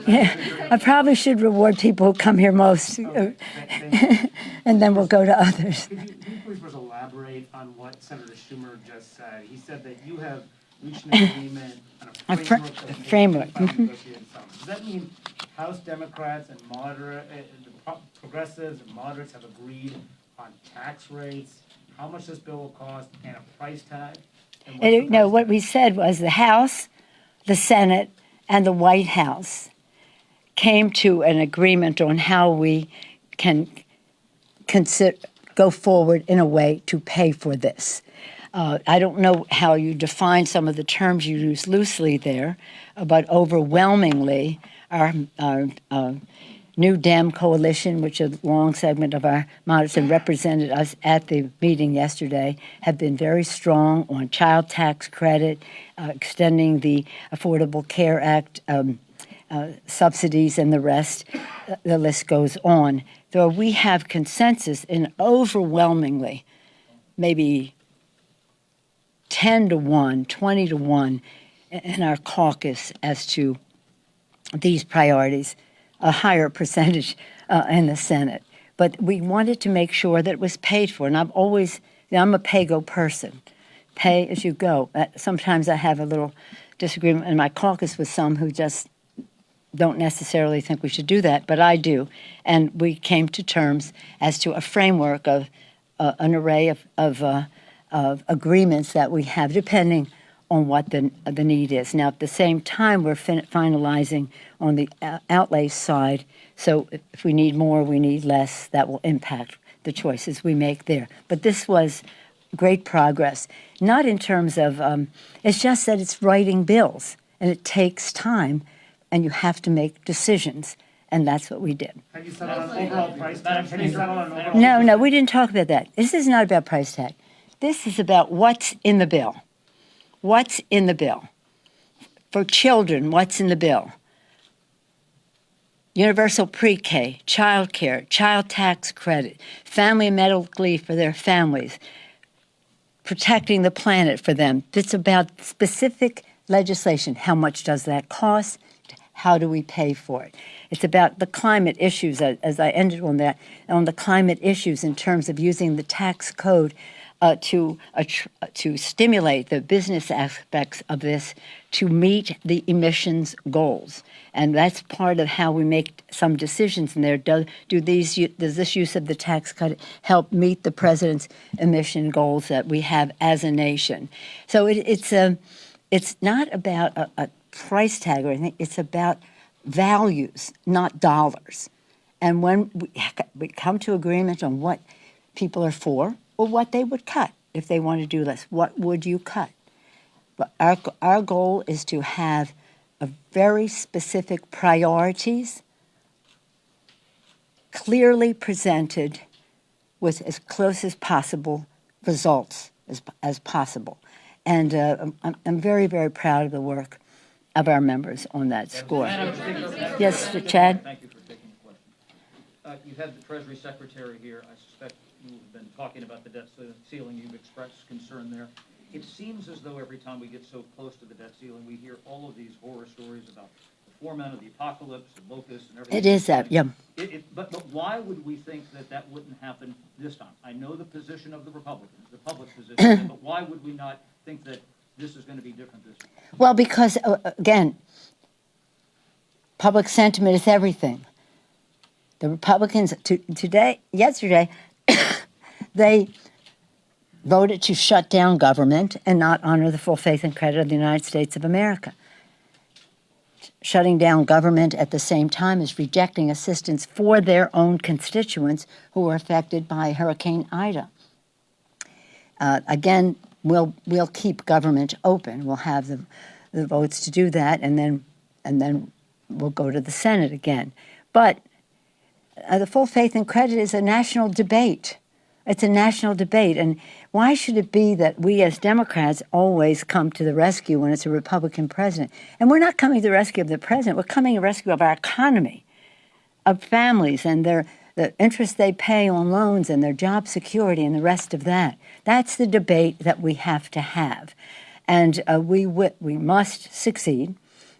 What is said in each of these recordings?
Yeah, I probably should reward people who come here most, Okay, and then we'll go to others. Could you please elaborate on what Senator Schumer just said? He said that you have reached an agreement on a framework. Negotiated settlement. Does that mean House Democrats and progressives and moderates have agreed on tax rates, how much this bill will cost, and a price tag? No, what we said was the House, the Senate, and the White House came to an agreement on how we can go forward in a way to pay for this. I don't know how you define some of the terms you use loosely there, but overwhelmingly, our New Dem coalition, which a long segment of our moderates and represented us at the meeting yesterday, have been very strong on child tax credit, extending the Affordable Care Act subsidies and the rest. The list goes on. So we have consensus in overwhelmingly, maybe 10 to 1, 20 to 1 in our caucus as to these priorities, a higher percentage in the Senate. But we wanted to make sure that it was paid for. And I'm a pay-go person. Pay as you go. Sometimes I have a little disagreement in my caucus with some who just don't necessarily think we should do that, but I do. And we came to terms as to a framework of an array of agreements that we have, depending on what the need is. Now, at the same time, we're finalizing on the outlay side. So if we need more, we need less, that will impact the choices we make there. But this was great progress, not in terms of, it's just that it's writing bills, and it takes time, and you have to make decisions, and that's what we did. Have you settled on an overall price tag? No, we didn't talk about that. This is not about price tag. This is about what's in the bill. What's in the bill? For children, what's in the bill? Universal pre-K, child care, child tax credit, family and medical leave for their families, protecting the planet for them. It's about specific legislation. How much does that cost? How do we pay for it? It's about the climate issues, as I ended on that, on the climate issues in terms of using the tax code to stimulate the business aspects of this to meet the emissions goals. And that's part of how we make some decisions in there. Does this use of the tax cut help meet the president's emission goals that we have as a nation? So it's not about a price tag or anything. It's about values, not dollars. And when we come to agreement on what people are for, or what they would cut if they want to do less. What would you cut? But our goal is to have a very specific priorities clearly presented with as close as possible results as possible. And I'm very, very proud of the work of our members on that score. Yes, Chad? Thank you for taking the question. You had the Treasury Secretary here. I suspect you've been talking about the debt ceiling. You've expressed concern there. It seems as though every time we get so close to the debt ceiling, we hear all of these horror stories about the foreman of the apocalypse, the locusts, and everything. It is that, yeah. But why would we think that wouldn't happen this time? I know the position of the Republicans, the public position, but why would we not think that this is going to be different this time? Well, because, again, public sentiment is everything. The Republicans yesterday, they voted to shut down government and not honor the full faith and credit of the United States of America. Shutting down government at the same time is rejecting assistance for their own constituents who were affected by Hurricane Ida. Again, we'll keep government open. We'll have the votes to do that, and then we'll go to the Senate again. But the full faith and credit is a national debate. It's a national debate. And why should it be that we as Democrats always come to the rescue when it's a Republican president? And we're not coming to the rescue of the president. We're coming to the rescue of our economy, of families and the interest they pay on loans and their job security and the rest of that. That's the debate that we have to have. And we must succeed.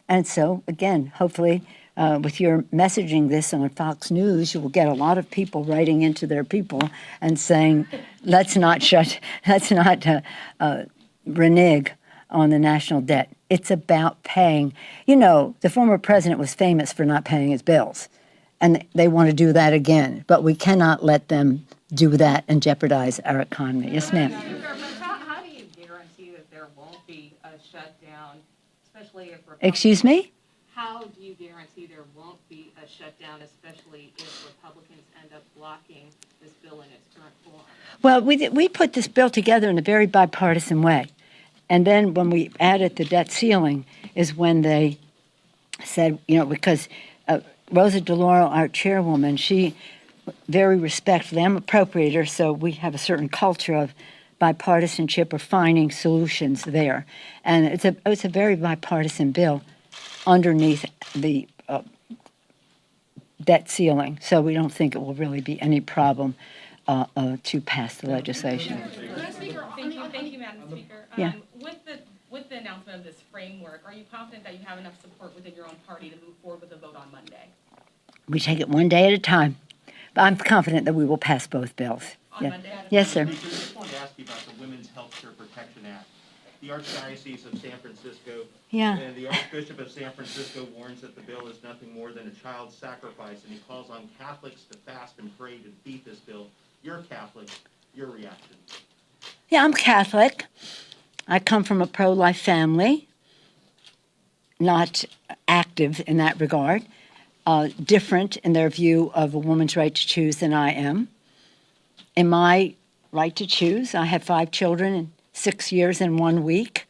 And so, again, hopefully with your messaging this on Fox News, you will get a lot of people writing into their people and saying, let's not renege on the national debt. It's about paying. You know, the former president was famous for not paying his bills, and they want to do that again. But we cannot let them do that and jeopardize our economy. Yes, ma'am. How do you guarantee that there won't be a shutdown, especially if Republicans... Excuse me? How do you guarantee there won't be a shutdown, especially if Republicans end up blocking this bill in its current form? Well, we put this bill together in a very bipartisan way. And then when we added the debt ceiling is when they said, you know, because Rosa DeLauro, our chairwoman, she very respectfully, I'm appropriator, so we have a certain culture of bipartisanship or finding solutions there. And it's a very bipartisan bill underneath the debt ceiling, so we don't think it will really be any problem to pass the legislation. Thank you, Madam Speaker. Yeah. With the announcement of this framework, are you confident that you have enough support within your own party to move forward with a vote on Monday? We take it one day at a time, but I'm confident that we will pass both bills. On Monday? Yes, sir. Speaker, I just wanted to ask you about the Women's Health Care Protection Act. The Archdiocese of San Francisco and the Archbishop of San Francisco warns that the bill is nothing more than a child sacrifice, and he calls on Catholics to fast and pray to defeat this bill. You're Catholic. Your reaction? Yeah, I'm Catholic. I come from a pro-life family, not active in that regard, different in their view of a woman's right to choose than I am. In my right to choose, I have 5 children in 6 years and 1 week.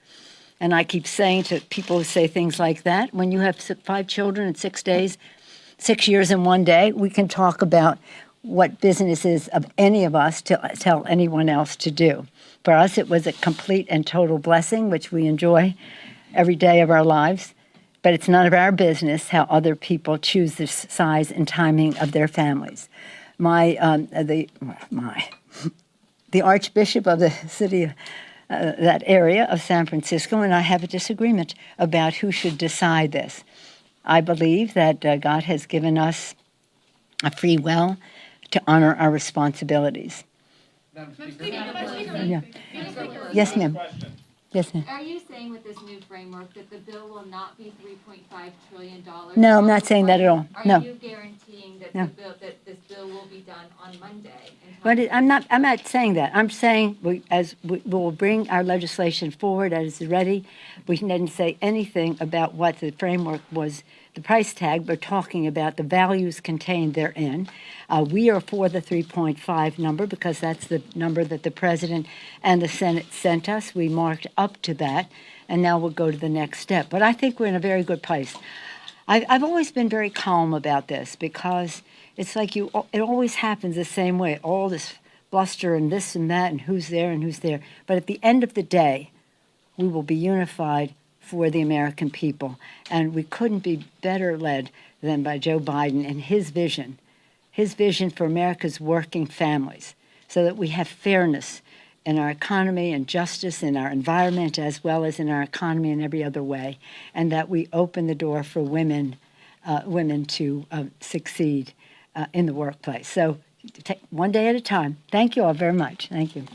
And I keep saying to people who say things like that, when you have 5 children in 6 days, 6 years and 1 day, we can talk about what business is of any of us to tell anyone else to do. For us, it was a complete and total blessing, which we enjoy every day of our lives. But it's none of our business how other people choose the size and timing of their families. The Archbishop of the city of that area of San Francisco and I have a disagreement about who should decide this. I believe that God has given us a free will to honor our responsibilities. Madam Speaker. Yeah. Yes, ma'am. Yes, ma'am. Are you saying with this new framework that the bill will not be $3.5 trillion? No, I'm not saying that at all. No. Are you guaranteeing that that this bill will be done on Monday? But I'm not saying that. I'm saying we will bring our legislation forward as it's ready. We didn't say anything about what the framework was, the price tag. We're talking about the values contained therein. We are for the 3.5 number because that's the number that the President and the Senate sent us. We marked up to that, and now we'll go to the next step. But I think we're in a very good place. I've always been very calm about this because it's like it always happens the same way, all this bluster and this and that and who's there and who's there. But at the end of the day, we will be unified for the American people. And we couldn't be better led than by Joe Biden and his vision for America's working families, so that we have fairness in our economy and justice in our environment as well as in our economy in every other way, and that we open the door for women to succeed in the workplace. So take one day at a time. Thank you all very much. Thank you.